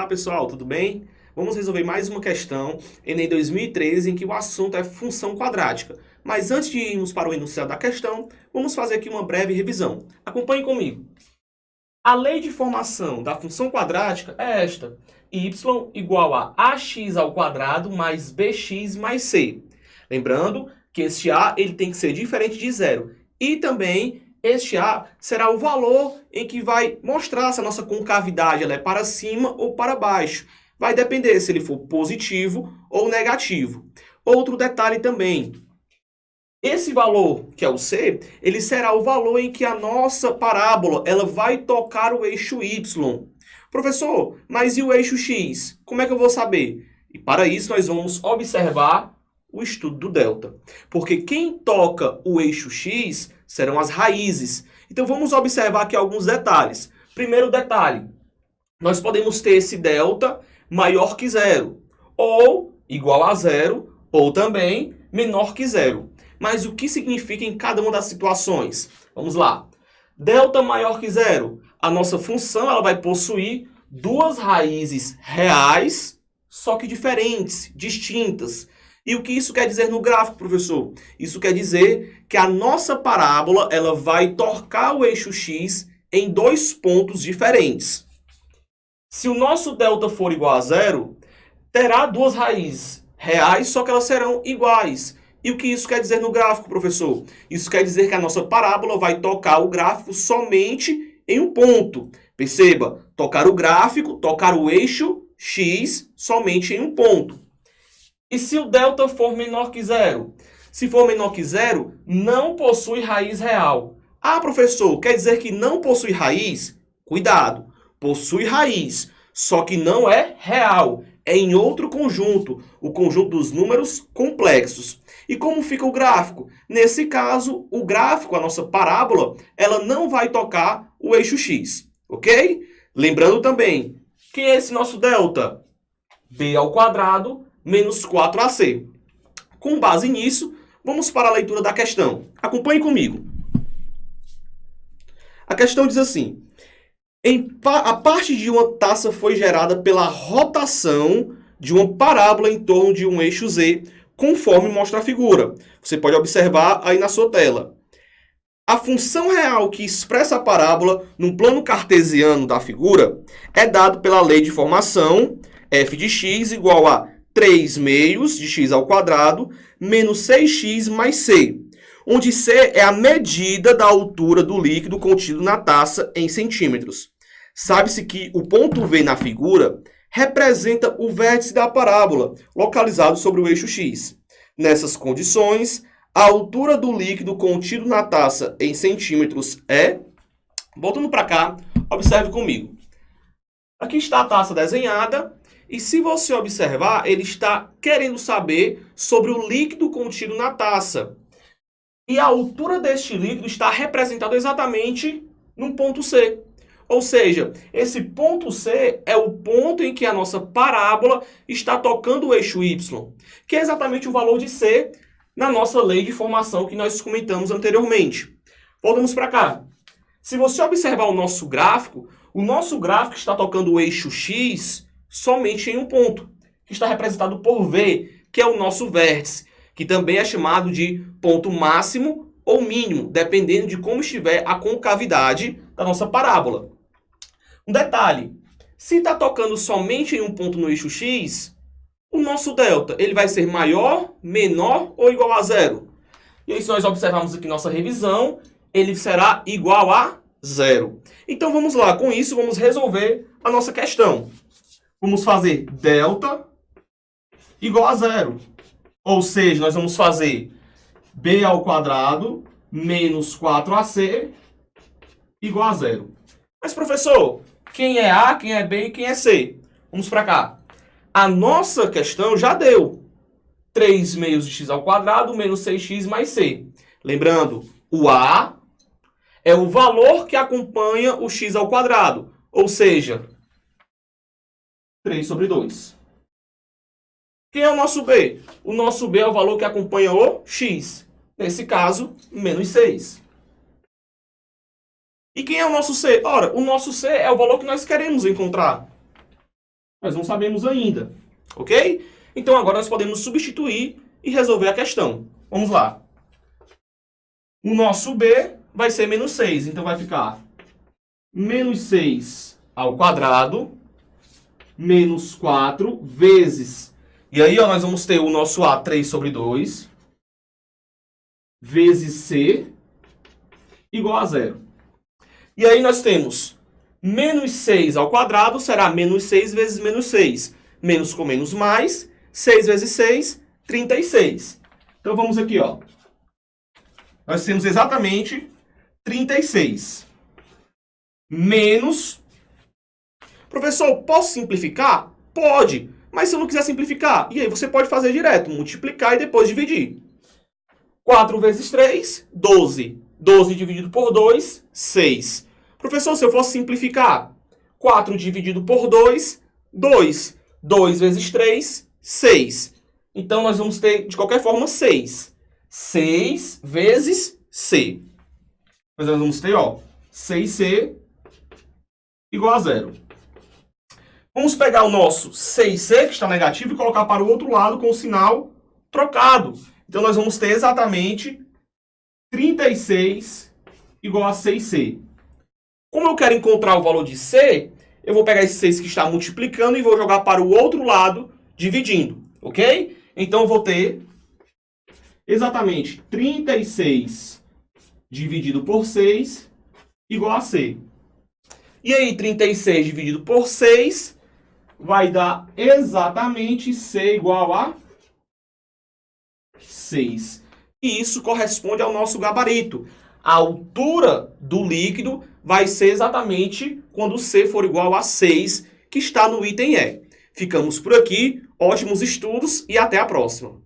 Olá pessoal, tudo bem? Vamos resolver mais uma questão Enem 2013 em que o assunto é função quadrática. Mas antes de irmos para o enunciado da questão, vamos fazer aqui uma breve revisão. Acompanhe comigo. A lei de formação da função quadrática é esta: y igual a ax ao quadrado mais bx mais c. Lembrando que este a ele tem que ser diferente de zero. E também este a será o valor em que vai mostrar se a nossa concavidade ela é para cima ou para baixo. Vai depender se ele for positivo ou negativo. Outro detalhe também. Esse valor, que é o C, ele será o valor em que a nossa parábola ela vai tocar o eixo Y. Professor, mas e o eixo X? Como é que eu vou saber? E para isso nós vamos observar o estudo do delta. Porque quem toca o eixo X serão as raízes. Então vamos observar aqui alguns detalhes. Primeiro detalhe, nós podemos ter esse delta maior que zero, ou igual a zero, ou também menor que zero. Mas o que significa em cada uma das situações? Vamos lá. Delta maior que zero. A nossa função ela vai possuir duas raízes reais, só que diferentes, distintas. E o que isso quer dizer no gráfico, professor? Isso quer dizer que a nossa parábola ela vai torcar o eixo X em dois pontos diferentes. Se o nosso delta for igual a zero, terá duas raízes reais, só que elas serão iguais. E o que isso quer dizer no gráfico, professor? Isso quer dizer que a nossa parábola vai tocar o gráfico somente em um ponto. Perceba, tocar o gráfico, tocar o eixo X somente em um ponto. E se o delta for menor que zero? Se for menor que zero, não possui raiz real. Ah, professor, quer dizer que não possui raiz? Cuidado, possui raiz, só que não é real. É em outro conjunto, o conjunto dos números complexos. E como fica o gráfico? Nesse caso, o gráfico, a nossa parábola, ela não vai tocar o eixo X, ok? Lembrando também, quem é esse nosso delta? B ao quadrado menos 4ac. Com base nisso, vamos para a leitura da questão. Acompanhe comigo. A questão diz assim: a parte de uma taça foi gerada pela rotação de uma parábola em torno de um eixo Z, conforme mostra a figura. Você pode observar aí na sua tela. A função real que expressa a parábola no plano cartesiano da figura é dado pela lei de formação f de x igual a 3 meios de x ao quadrado menos 6x mais c, onde c é a medida da altura do líquido contido na taça em centímetros. Sabe-se que o ponto V na figura representa o vértice da parábola, localizado sobre o eixo x. Nessas condições, a altura do líquido contido na taça em centímetros é... Voltando para cá, observe comigo. Aqui está a taça desenhada. E se você observar, ele está querendo saber sobre o líquido contido na taça. E a altura deste líquido está representada exatamente no ponto C. Ou seja, esse ponto C é o ponto em que a nossa parábola está tocando o eixo Y, que é exatamente o valor de C na nossa lei de formação que nós comentamos anteriormente. Voltamos para cá. Se você observar o nosso gráfico está tocando o eixo X somente em um ponto, que está representado por V, que é o nosso vértice, que também é chamado de ponto máximo ou mínimo, dependendo de como estiver a concavidade da nossa parábola. Um detalhe, se está tocando somente em um ponto no eixo X, o nosso delta ele vai ser maior, menor ou igual a zero? E aí, se nós observarmos aqui nossa revisão, ele será igual a zero. Então vamos lá, com isso vamos resolver a nossa questão. Vamos fazer delta igual a zero. Ou seja, nós vamos fazer b ao quadrado menos 4ac igual a zero. Mas, professor, quem é A, quem é B e quem é C? Vamos para cá. A nossa questão já deu 3 meios de x ao quadrado menos 6x mais c. Lembrando, o A é o valor que acompanha o x ao quadrado. Ou seja, 3 sobre 2. Quem é o nosso B? O nosso B é o valor que acompanha o x. Nesse caso, menos 6. E quem é o nosso C? Ora, o nosso C é o valor que nós queremos encontrar. Nós não sabemos ainda, ok? Então agora nós podemos substituir e resolver a questão. Vamos lá. O nosso B vai ser menos 6, então vai ficar menos 6 ao quadrado, menos 4 vezes... E aí ó, nós vamos ter o nosso A, 3 sobre 2, vezes C, igual a 0. E aí nós temos menos 6 ao quadrado, será menos 6 vezes menos 6. Menos com menos mais, 6 vezes 6, 36. Então vamos aqui, ó. Nós temos exatamente 36. Menos... Professor, posso simplificar? Pode. Mas se eu não quiser simplificar, e aí você pode fazer direto, multiplicar e depois dividir. 4 vezes 3, 12. 12 dividido por 2, 6. Professor, se eu fosse simplificar, 4 dividido por 2, 2. 2 vezes 3, 6. Então, nós vamos ter, de qualquer forma, 6. 6 vezes C. Mas nós vamos ter, ó, 6C igual a 0. Vamos pegar o nosso 6C, que está negativo, e colocar para o outro lado com o sinal trocado. Então, nós vamos ter exatamente 36 igual a 6C. Como eu quero encontrar o valor de C, eu vou pegar esse 6 que está multiplicando e vou jogar para o outro lado, dividindo, ok? Então, eu vou ter exatamente 36 dividido por 6 igual a C. E aí, 36 dividido por 6 vai dar exatamente C igual a 6. E isso corresponde ao nosso gabarito. A altura do líquido vai ser exatamente quando C for igual a 6, que está no item E. Ficamos por aqui, ótimos estudos e até a próxima.